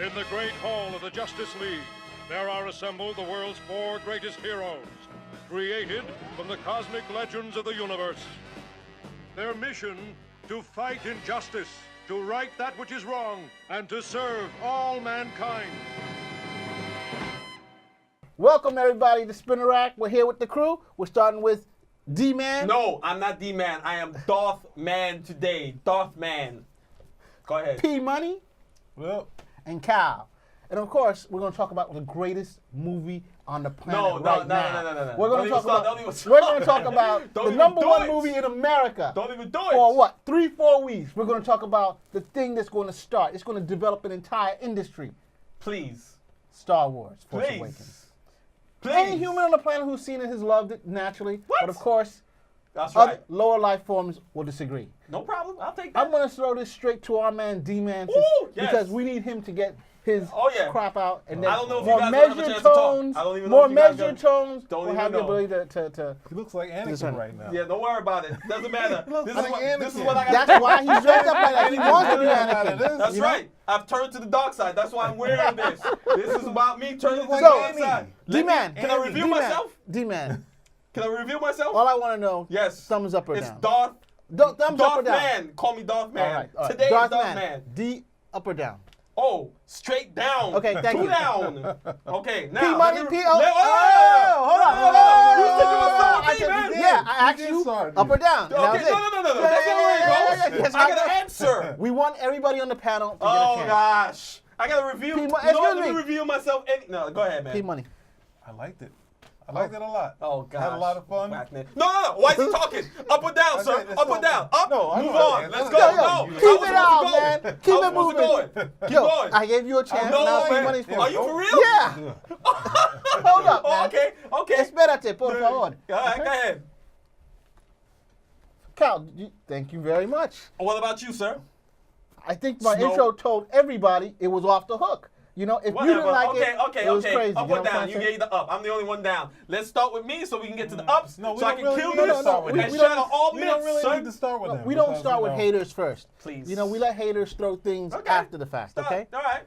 In the great hall of the Justice League, there are assembled the world's 4 greatest heroes, created from the cosmic legends of the universe. Their mission, to fight injustice, to right that which is wrong, and to serve all mankind. Welcome, everybody, to Spinner Rack. We're here with the crew. We're starting with D-Man. No, I'm not D-Man. I am Darth Man today. Darth Man. Go ahead. P-Money. Well, and Cal. And of course, we're going to talk about the greatest movie on the planet No. now. We're going to Don't talk even about. start. We're going to talk about Don't the even number do one it. movie in America. Don't even do it. For what? 3-4 weeks. We're going to talk about the thing that's going to start. It's going to develop an entire industry. Please. Star Wars: Force Please. Awakens. Please. Any human on the planet who's seen it has loved it naturally. What? But of course, That's other right. lower life forms will disagree. No problem. I'll take that. I'm going to throw this straight to our man D-Man Ooh, yes. because we need him to get his crap out, and then I don't know if more you guys will have a measured chance to talk. tones, I don't even know more if you guys measured gonna- tones Don't will even have the know. ability to he looks like Anakin Listen. right now. Yeah, don't worry about it. Doesn't matter. looks like This is Anakin. what I got. That's why he's dressed up like that. He wants to be Anakin. That's you know? right. I've turned to the dark side. That's why I'm wearing this. This is about me turning to the So, dark side. D-Man. Can I review myself? D-Man. Can I review myself? All I want to know, Yes. thumbs up or It's down? Darth. Thumbs up or Darth down? Man. Call me Darth Man. All right, all right. Today Darth is Darth Man. D, up or down? Oh, straight down. Okay, thank Two you. down. Okay, now. P-Money, let me- P-O. let- Hold on. You said you were so with me, man. Yeah, I asked did you start, up or down. and that Okay, was it. no. That's not where it goes. Yes, I got to answer. We want everybody on the panel to get a Oh, chance. gosh. I got to review. P-Money, You know what? excuse Let me me. review myself. No, go ahead, man. P-Money. I liked it. I liked it a lot. Oh, gosh. Had a lot of fun. No. Why is he talking? Up or down, sir? Okay, Up or down? Up. No, I Move know on. that. Let's Yo, go. yo, Go. keep I was it supposed out, to go. man. Keep I it was supposed to moving. go. Keep Yo, going. I gave you a chance. No, now man. P-Money's Are you fault. for real? Yeah. Hold up, man. Okay. Espérate, por favor. All right, go ahead. Cal, thank you very much. What about you, sir? I think my Snow. intro told everybody it was off the hook. You know, if you didn't like Okay. it was crazy. Up you or know what down? I'm You saying? gave the up. I'm the only one down. Let's start with me so we can get to the ups. No, we so I don't can really kill need to this start with and that. shatter all We don't myths, really son. need to start with that. We don't because, start you with know, haters first. Please. You know, we let haters throw things Okay. after the fact, Stop. okay? All right.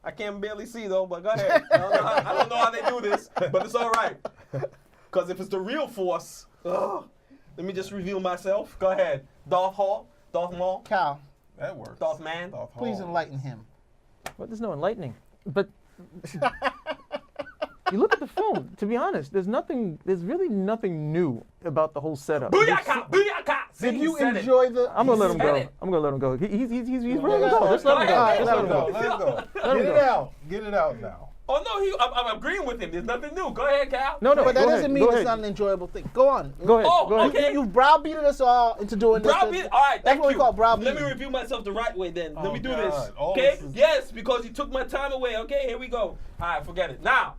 I can barely see though, but go ahead. I don't know how they do this, but it's all right. Because if it's the real force, let me just reveal myself. Go ahead. Darth Hall, Darth Maul, Cal, That works. Darth Man. Darth please Hall. enlighten him. Well, there's no enlightening. But you look at the film, to be honest, there's really nothing new about the whole setup. Booyaka! Booyaka! See, Did he you said it. enjoy the... I'm gonna let him said go. it. I'm gonna let him go. He's Yeah, ready to go. Just let him go. go ahead. Just Let let him him go. go. Let him go. Let him Get go. it out. Get it out now. Oh no, I'm agreeing with him. There's nothing new. Go ahead, Cal. No, But that go doesn't ahead, mean go it's ahead. not an enjoyable thing. Go on. Go ahead. Oh, go ahead. okay. You browbeated us all into doing this. Browbeat. All right, That's thank what we you. call browbeating. Let me review myself the right way then. Let Oh, me do God. this. All Okay? this is- Yes, because you took my time away. Okay, here we go. All right, forget it. Now,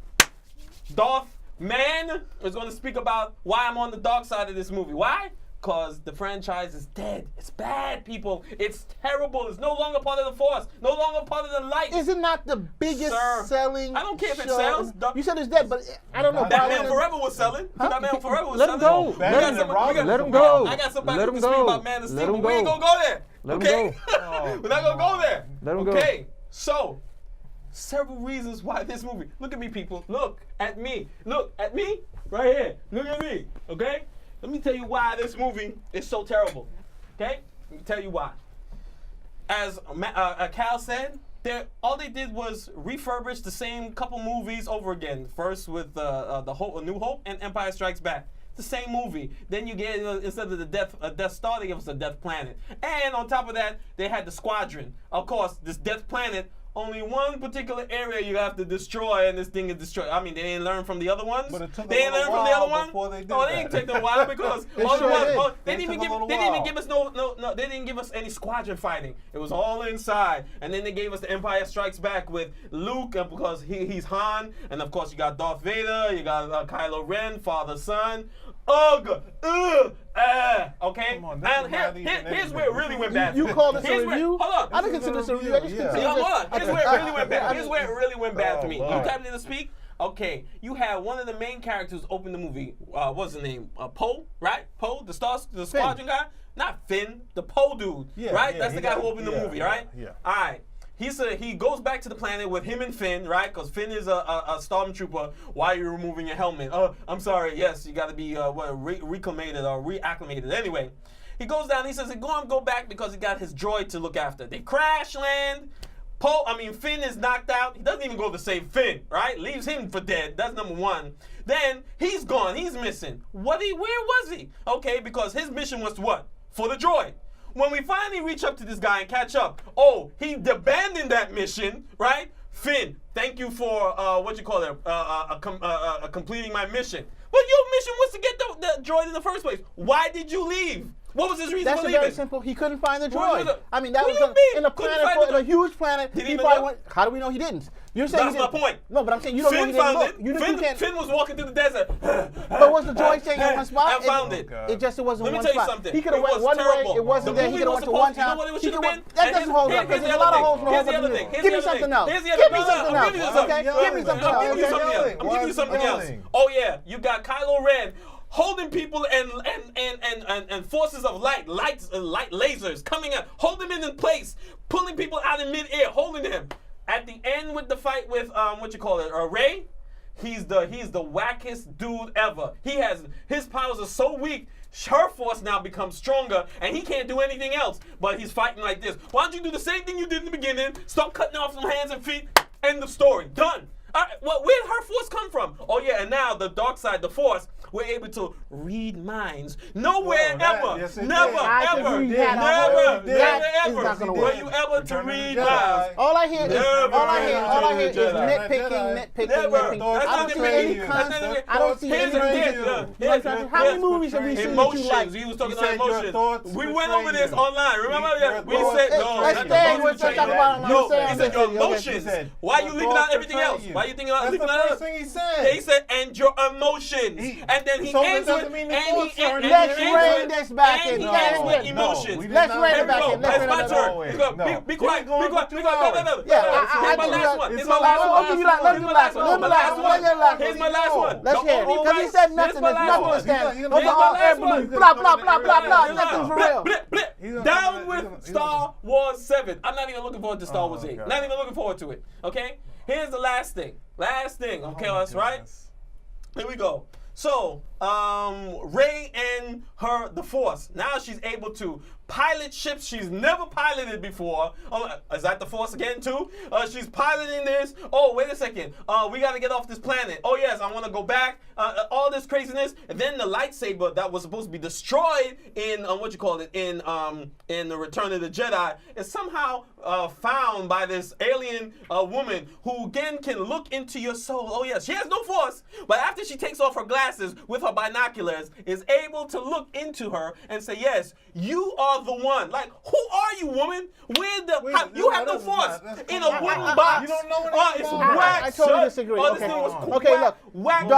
Darth Man is going to speak about why I'm on the dark side of this movie. Why? Because the franchise is dead. It's bad, people. It's terrible. It's no longer part of the Force. No longer part of the light. Is it not the biggest Sir, selling I don't care if it show? sells. You said it's dead, but I don't know. Batman Probably- Forever was selling. Batman Forever was Let him selling. go. We Batman got and somebody- Robin. we got- Let him go. I got somebody Let who him can speak go. about Man of Steel, Let him but we ain't go. gonna go there. Let him Okay? go. We're not gonna go there. Let him go. Okay, so several reasons why this movie. Look at me, people. Look at me. Look at me. Right here. Look at me. Okay? Let me tell you why this movie is so terrible. Okay? Let me tell you why. As Cal said, all they did was refurbish the same couple movies over again. First with New Hope and Empire Strikes Back. The same movie. Then you get instead of the Death Star, they give us a Death Planet. And on top of that, they had the Squadron. Of course, this Death Planet. Only one particular area you have to destroy, and this thing is destroyed. I mean, they didn't learn from the other ones. But it took they didn't a learn little from the other while one. before they did Oh, they that. didn't take them a while because They all sure the ones, did. they It didn't took a little they didn't even while. give us no. They didn't give us any squadron fighting. It was all inside, and then they gave us the Empire Strikes Back with Luke, and because he's Han, and of course you got Darth Vader, you got Kylo Ren, father son. Ugh, okay. Come on, this and is not even here's where it really went bad. You call this a Here's where- review? Hold on. I didn't consider this a review. I just Yeah. consider Yeah, this. hold on. Here's where it really went bad. Here's where it really went bad for me. Oh, You Lord. got me to speak? Okay, you had one of the main characters open the movie. What's his name? Poe, right? Poe, the squadron guy? Not Finn, the Poe dude, Yeah, right? yeah, That's the he guy got- who opened the yeah, movie, yeah, right? yeah. All right. he goes back to the planet with him and Finn, right? Because Finn is a stormtrooper. Why are you removing your helmet? Oh, I'm sorry. Yes, you got to be reclamated or reacclimated. Anyway, he goes down. He says, go back because he got his droid to look after. They crash land. Finn is knocked out. He doesn't even go to save Finn, right? Leaves him for dead. That's number one. Then he's gone. He's missing. Where was he? Okay, because his mission was what? For the droid. When we finally reach up to this guy and catch up, he abandoned that mission, right? Finn, thank you for completing my mission. But your mission was to get the droid in the first place. Why did you leave? What was his reason for leaving? That's very simple. He couldn't find the droid. That what was do you mean? in a planet, in a huge planet. Did he He even probably look? went. How do we know he didn't? You're saying That's my point. No, but I'm saying you don't know he Finn didn't found look. it. You can't. Finn was walking through the desert. But was the droid saying in one spot? I found it. It just wasn't Let me one tell you spot. something. He could have It went was one terrible. way. It wasn't The there. He movie could have was went to one supposed to- you know time. what it He should could have went. been? That doesn't hold up because there's a lot of holes in the whole Here's the other thing. Give me something else. Here's the Give other me thing. something I'm else. giving you something. Okay. Give me something I'm else. giving you Okay. something else. I'm giving you something else. Oh yeah, you got Kylo Ren holding people and forces of light lasers coming out, holding them in place, pulling people out in midair, holding them. At the end with the fight with Rey, he's the wackest dude ever. His powers are so weak. Her force now becomes stronger, and he can't do anything else. But he's fighting like this. Why don't you do the same thing you did in the beginning? Start cutting off some hands and feet. End of story. Done. All right, well, where did her force come from? Oh yeah, and now the dark side, the force, we're able to read minds. Nowhere ever, yes, it never, did. I ever, agree. never, That never, is not gonna ever work. were you able to Return of the read Jedi. minds. All I hear is Never. all I hear is Never. nitpicking. Never. I don't see any concept. I don't see Here's any. the How many movies have we seen that you emotions. like? He was talking You about said your emotions. thoughts We betray went over this you. online. Remember? Your We thoughts said betray no. you. not Let's the stay thoughts with betray talk you. about it. No, Let's he stay said on your this. emotions. said, Why your you leaving out thoughts everything betray else? you. Why you thinking about That's leaving the out? first thing he said. He said, and your emotions. And then he So that ends with, doesn't mean the and thoughts he are and Let's he rein ends this with, back and in. he Yeah, ends with yeah. emotions. we did Let's not rein it have back that. in. Let's That's rein my it turn. back. Let's go. No. Be quiet. We're going for 2 hours. Yeah, Here's my I last one. do Here's that. my last I'll one. give you that. Let's do the last one. No, my last one. Let's do the last one. Here's my last one. Let's The hear it. only Because he right- said here's nothing. my There's last nothing one. to stand. He's Those gonna- are all here's my air last one. balloons. Blah, blah, blah, blah, blah. Here's Nothing my for last real. one. Blip, blip. He's gonna- Down he's with gonna- he's Star Wars 7. I'm not even looking forward to Star Wars 8. God. Not even looking forward to it. Okay? Here's the last thing. Okay, that's right. Here we go. So, Rey and the Force. Now she's able to pilot ships she's never piloted before. Oh, is that the Force again too? She's piloting this. Oh, wait a second. We got to get off this planet. Oh yes, I want to go back. All this craziness, and then the lightsaber that was supposed to be destroyed in in the Return of the Jedi is somehow found by this alien woman who again can look into your soul. Oh yes, she has no force, but after she takes off her glasses with her binoculars, is able to look into her and say, "Yes, you are the one." Like, who are you, woman? You have no force in a wooden box. You don't know anything Oh, it's about it. whack. I totally Shut- disagree. Oh, this Okay. thing was Okay, look. whack.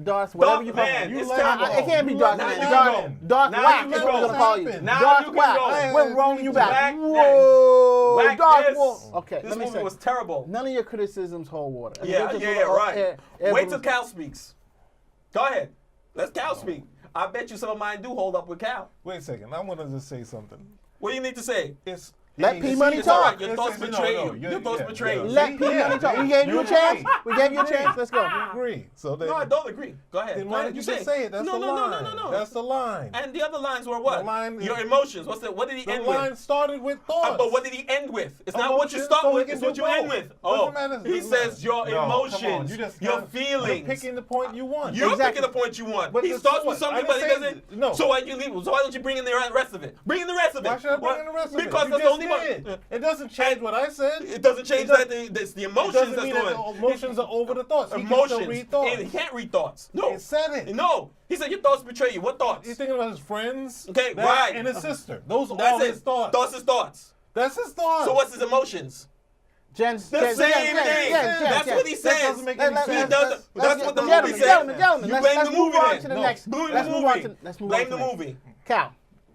Darth, whatever you call Man, it. it's It terrible. can't be Darth. Now you Darth, can go. Darth Now Whack you is can what we're go. gonna call you. Now Darth you can Whack. go. We're rolling you back. Whack Whoa, Whack Darth this. Whoa. Okay, This let me movie say. was terrible. None of your criticisms hold water. Yeah, They're just right. air Wait till balloons. Cal speaks. Go ahead. Let Cal speak. I bet you some of mine do hold up with Cal. Wait a second. I want to just say something. What do you need to say? It's Let P Money It's all right. talk. Your thoughts betray you. Your thoughts betray you. Let P Money talk. We gave you a chance. We gave you a chance. Let's go. I agree. So then, No, I don't agree. Go ahead. then Go why ahead. did you just say it? That's no, the no, line. no. That's the line. And the other lines were what? The line is- Your emotions. What did he The end line with? started with thoughts. But what did he end with? It's not what you Emotions, start so we with, can it's do what you end both. with. Doesn't matter. He Doesn't says your matter. No, come on. emotions, You just your got- feelings. You're picking the point you want. You're Exactly. picking the point you want. But He it's starts what? with something, I but he didn't say doesn't. no. So why don't you bring in the rest of it? Bring in the rest of it. Why should I bring in the rest of it? Because You that's the just only did. one. It doesn't change what I said. It doesn't change It doesn't- that it's the It emotions doesn't that's mean that going. the emotions are over the thoughts. He can still read Emotions. thoughts. And he can't read thoughts. No. It said it. No. He said your thoughts betray you. What thoughts? He's thinking about his friends. Okay, that, right. And his sister. Those are all That's his it. thoughts. Thoughts is thoughts. That's his thoughts. So what's his emotions? The The same thing. That's what he says. doesn't make any He sense. does. That's what the movie Gentlemen, says. gentlemen, You let's blame the move movie on then. to the No. next. Blame Let's the move on movie. to let's move Blame on the to next. movie. Cal.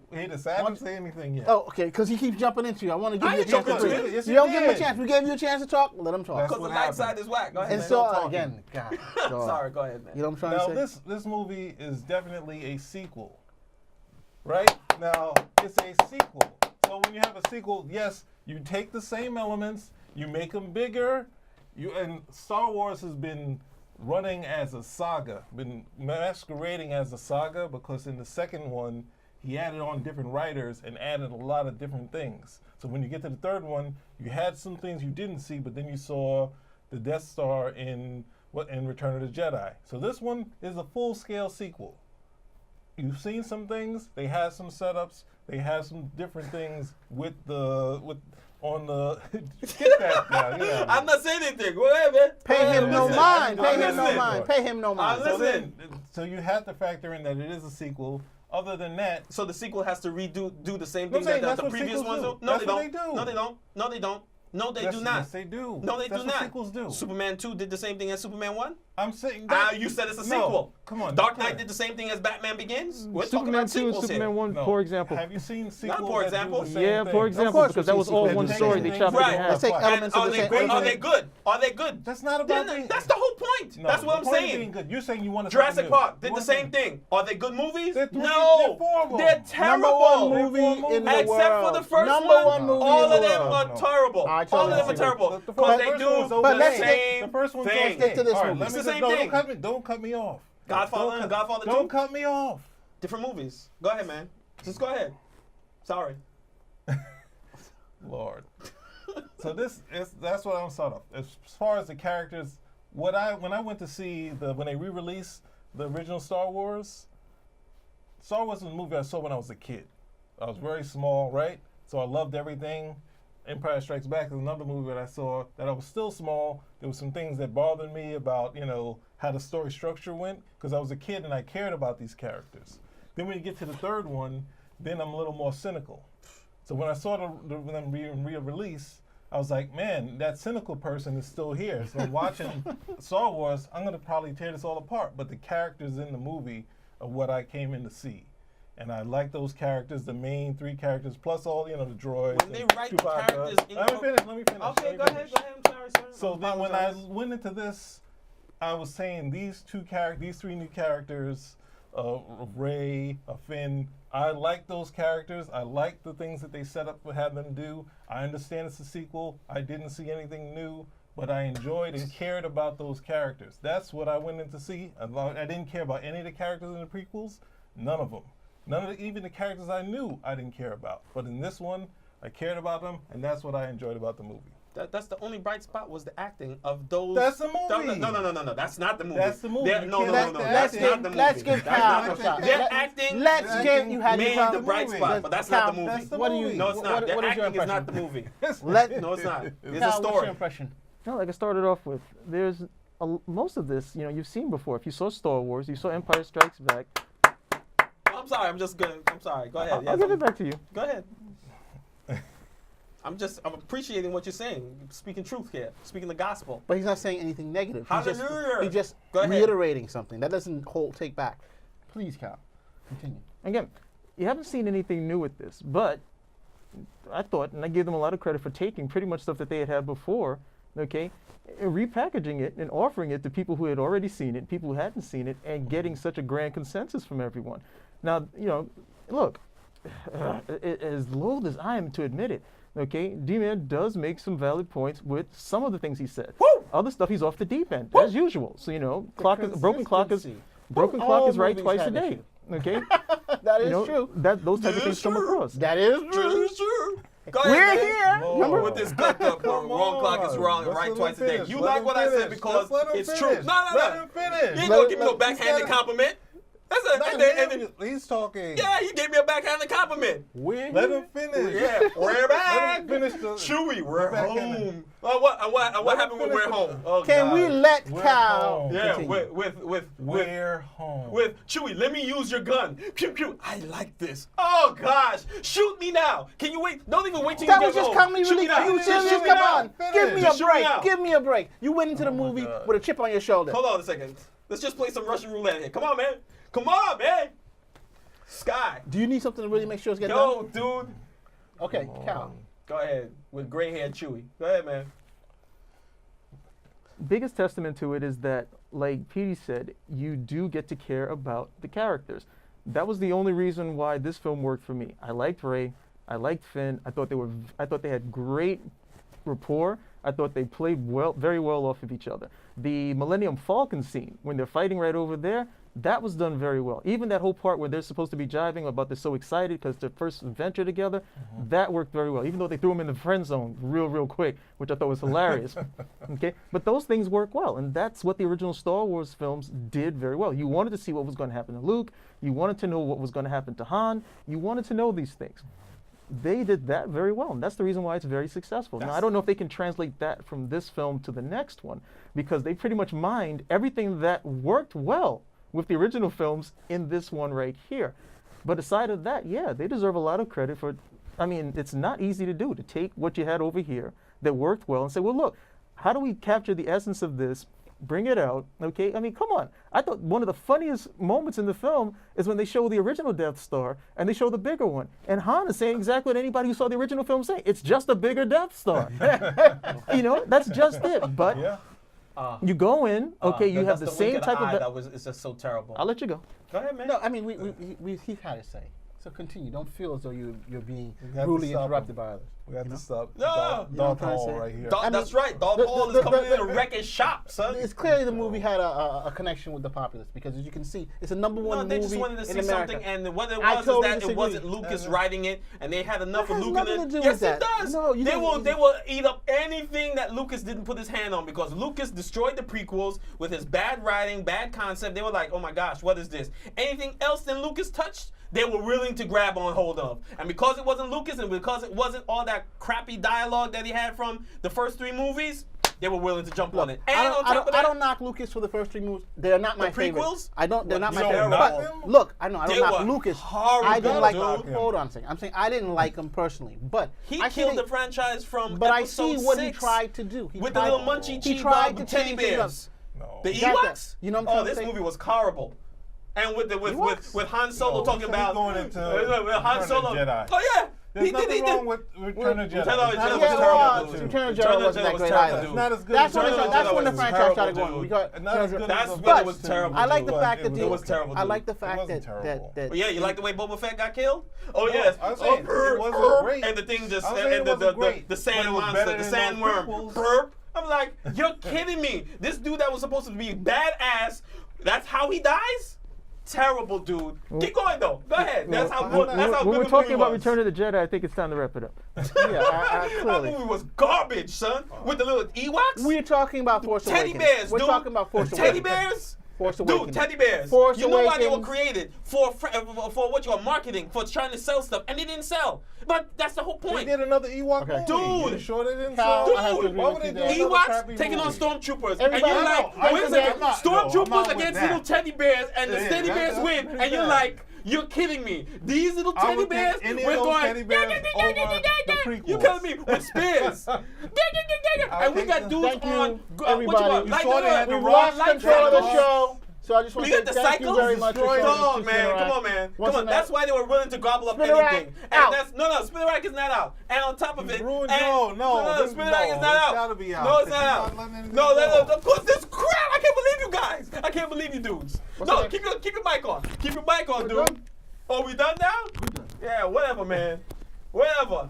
He decided to say anything yet. Oh, okay, because he keeps jumping into you. I want to give I you a ain't chance to jumping into breathe. it. Yes, You you don't give him a did. chance. We gave you a chance to talk. Let him talk. That's Because the what light happened. side is whack. Go ahead, And man. so Don't talk. again, God. Sorry, go ahead, man. You know what I'm Now trying to say? this movie is definitely a sequel, right? Now it's a sequel So when you have a sequel, yes, you take the same elements, you make them bigger. And Star Wars has been running as a saga, been masquerading as a saga, because in the second one, he added on different writers and added a lot of different things. So when you get to the third one, you had some things you didn't see, but then you saw the Death Star in Return of the Jedi. So this one is a full-scale sequel. You've seen some things. They have some setups. They have some different things with on the get that guy. Yeah. I'm not saying anything. Go ahead, man. Pay him no mind. Pay him no listening. mind. Pay him no mind. Listen. So you have to factor in that it is a sequel. Other than that, So the sequel has to do the same I'm thing saying that that's the what previous sequels ones do. do? No, That's they what don't. they do. No, they don't. No, they don't. No, they do not. Yes, they do. No, they That's do what not. sequels do. Superman 2 did the same thing as Superman 1? I'm saying Ah, that. you said it's a No, sequel. come on, Dark okay. Knight did the same thing as Batman Begins? We're talking Superman about 2 and sequels Superman here. 1, No. poor example. Have you seen sequels poor that do example. the same Yeah, thing? poor example, course because we've that was seen all sequels. one They story. take They chopped it Right. in Let's half. take Right. elements of Are the they same good? Are they equation. good? Are they good? That's not about Then being. that's the whole point. No, That's what I'm the point of saying. being good. You're saying you want to. Jurassic Park did the same thing. Are they good movies? They're three- No. they're four of them. They're Number terrible. one movie in the Except world. for the first Number one, one movie all in the of them world. are No. terrible. All right, All of totally them are agree. terrible. The Because first they one do was the okay. same The first one's thing. okay. to this All right, movie. let It's me the just- same no, thing. Don't cut me off. Godfather Don't and cut- Godfather 2? Don't cut me off. Different movies. Go ahead, man. Just go ahead. Sorry. Lord. So that's what I'm sort of. As far as the characters, when I went to see when they re-released the original Star Wars was a movie I saw when I was a kid. I was very small, right? So I loved everything. Empire Strikes Back is another movie that I saw that I was still small. There were some things that bothered me about, how the story structure went, because I was a kid and I cared about these characters. Then when you get to the third one, then I'm a little more cynical. So when I saw them re-release, I was like, man, that cynical person is still here. So watching Star Wars, I'm gonna probably tear this all apart. But the characters in the movie are what I came in to see. And I like those characters, the main three characters, plus all, the droids. When they and write Chewbacca. characters in Let me finish. Okay, go ahead. I'm sorry, sir. So then when I went into this, I was saying these three new characters, Rey, Finn, I like those characters. I like the things that they set up to have them do. I understand it's a sequel. I didn't see anything new, but I enjoyed and cared about those characters. That's what I went in to see. I didn't care about any of the characters in the prequels. None of them. Even the characters I knew, I didn't care about. But in this one, I cared about them, and that's what I enjoyed about the movie. That's the only bright spot was the acting of those. That's the movie. No. That's not the movie. That's the movie. No. Let's That's not the movie. let's give That's Cal not a the shot. Their Let- acting Let's give you had your made time. the bright movie. spot, but that's Cal, not the movie. That's the What do movie. you? No, it's not. Their What is your acting is not the impression? movie. Let No, it's not. It's Cal, a what's story. your impression? No, like I started off with, there's most of this, you've seen before. If you saw Star Wars, you saw Empire Strikes Back. I'm sorry. I'm sorry. Go ahead. I'll Yes, give it back to you. Go ahead. I'm appreciating what you're saying. Speaking truth here. Speaking the gospel. But he's not saying anything negative. Hallelujah. He's just Go ahead. reiterating something. That doesn't take back. Please, Cal, continue. Again, you haven't seen anything new with this, but I thought, and I give them a lot of credit for taking pretty much stuff that they had before, okay, and repackaging it and offering it to people who had already seen it, people who hadn't seen it, and getting such a grand consensus from everyone. Now, look, as loath as I am to admit it, okay, D-Man does make some valid points with some of the things he said. Woo! Other stuff, he's off the deep end, as usual. So, broken clock is All right movies twice a have day. issues. Okay, That is true. those type of things come across. That is true. True. Go We're ahead, man. here. Lord. Remember with this wrong Come clock is wrong, Let's right let twice him a day. finish. You Let like him what I said finish. because Let's let him it's true. finish. No. Let him finish. You ain't Let- gonna give me no let- backhanded gotta- compliment. That's a, Let and then, him- he's talking. yeah, you gave me a backhanded compliment. Let him finish. Yeah, we're Let back. him finish the. Chewy, we're back in home. What Let happened him when we're finish home? Oh, Can God. we let We're Cal home. Yeah, continue? We're home. with Chewy, let me use your gun. Pew pew. I like this. Oh gosh, shoot me now. Can you wait? Don't even wait till That you was get just home. comedy Shoot me relief. now. You was Just just shoot me come now. on. Give me a Just shoot me break. now. Give me a break. You went into the movie God. with a chip on your shoulder. Hold on a second. Let's just play some Russian roulette here. Come on, man. Come on, man. Sky. Do you need something to really make sure it's getting Yo, done? dude. Okay, Cal. Go ahead. With gray hair Chewy. Go ahead, man. Biggest testament to it is that, like Petey said, you do get to care about the characters. That was the only reason why this film worked for me. I liked Rey, I liked Finn. I thought they had great rapport. I thought they played very well off of each other. The Millennium Falcon scene, when they're fighting right over there, that was done very well. Even that whole part where they're supposed to be jiving about they're so excited because their first adventure together, that worked very well. Even though they threw them in the friend zone real quick, which I thought was hilarious. Okay, but those things work well, and that's what the original Star Wars films did very well. You wanted to see what was going to happen to Luke. You wanted to know what was going to happen to Han. You wanted to know these things. They did that very well, and that's the reason why it's very successful. Now, I don't know if they can translate that from this film to the next one, because they pretty much mined everything that worked well with the original films in this one right here. But aside of that, yeah, they deserve a lot of credit for, I mean, it's not easy to do, to take what you had over here that worked well and say, well, look, how do we capture the essence of this, bring it out, okay? I mean, come on. I thought one of the funniest moments in the film is when they show the original Death Star and they show the bigger one. And Han is saying exactly what anybody who saw the original film say. It's just a bigger Death Star. You know, that's just it. But you go in, okay, you have the same type of... It's just so terrible. I'll let you go. Go ahead, man. No, I mean, he's had to say. So continue. Don't feel as though you're being rudely interrupted by others. We have to stop. No. Darth Hall right here. That's right. Darth Hall is coming in to wreck his shop, son. It's clearly the movie had a connection with the populace because, as you can see, it's a #1 movie in America. They just wanted to see something, and what it was is that it wasn't Lucas writing it, and they had enough of Lucas in it. Yes, it does. No, they will eat up anything that Lucas didn't put his hand on, because Lucas destroyed the prequels with his bad writing, bad concept. They were like, oh my gosh, what is this? Anything else than Lucas touched, they were willing to grab on hold of. And because it wasn't Lucas, and because it wasn't all that crappy dialogue that he had from the first 3 movies, they were willing to jump on it. And I don't knock Lucas for the first 3 movies. They're not my favorite. Prequels? They're not my You favorite. don't knock But them? look, I know I They don't knock were Lucas. horrible, I didn't like dude. Hold on a second. I'm saying I didn't like him personally, but he I see killed that- the franchise from But I episode see what 6 he tried to do. with the little munchy he cheap tried to teddy change things bears. No. The Got that. Ewoks? You know what I'm trying to this say? movie was horrible. And with Han Solo No, talking so about he's going into with Han Return of Solo. the Jedi. Oh yeah, There's he nothing did. wrong with Return of Jedi. Return of It's Jedi not was as terrible, good. dude. Return of Return Jedi of wasn't Jedi that was great terrible, either. dude. It's not as good. That's when Return of that's Jedi when the was franchise terrible, started going. dude. Because And not as good That's as when it the was first two. terrible, I like the dude. fact that It was terrible, I dude. like the fact wasn't that terrible. that Yeah, you like the way Boba Fett got killed? Oh No, yes. I was saying it wasn't great. And the thing just I was saying and it wasn't great, the but sand it was monster, better the than sandworm. those prequels. Burp. I'm like, you're kidding me. This dude that was supposed to be badass, that's how he dies? Terrible, dude. Keep going though. Go ahead. That's how good. That's how when good we're the talking movie about was. Return of the Jedi, I think it's time to wrap it up. yeah, That clearly. movie was garbage, son. With the little Ewoks. We're talking about Force Teddy Awakens. bears, We're dude. talking about Force Teddy Awakens. bears. Force Dude, Awakens. teddy bears. Force You know why they were Awakens. created? For what you are marketing, for trying to sell stuff, and they didn't sell. But that's the whole They point. did another Ewok movie. Dude. You sure they didn't Cal, sell? I have to Dude, agree why with would you they there. do another Ewoks crappy taking on movie? stormtroopers, and Everybody- you're like, I know, wait a I'm second, not- stormtroopers with against that. little teddy bears, and the Yeah, teddy bears that's win, pretty and you're bad. like, you're kidding me. These little I teddy would bears, pick any we're of those going, teddy bears over the prequels. you kidding me with spears, and we got dudes Thank you, on everybody. You saw they had We the lost rock control of the lightsabers. show. So I just want We to say got the thank you cycles very much for destroyed. showing Dog, us man, Spinner come on, Rack. man. Once Come on, in that's that- why they were willing to gobble up Spinner Rack anything. out. And that's no, Spinner Rack is not out. And on top of it, ruined and, Joe. No, this- Spinner Rack is no, not it's out. gotta be out. No, it's It's not not out. letting anything No, go. of course, this crap. I can't believe you guys. I can't believe you dudes. What's No, the keep your mic on. Keep your mic on, We're dude. done? Oh, we done now? We're done. Yeah, whatever, man. Whatever.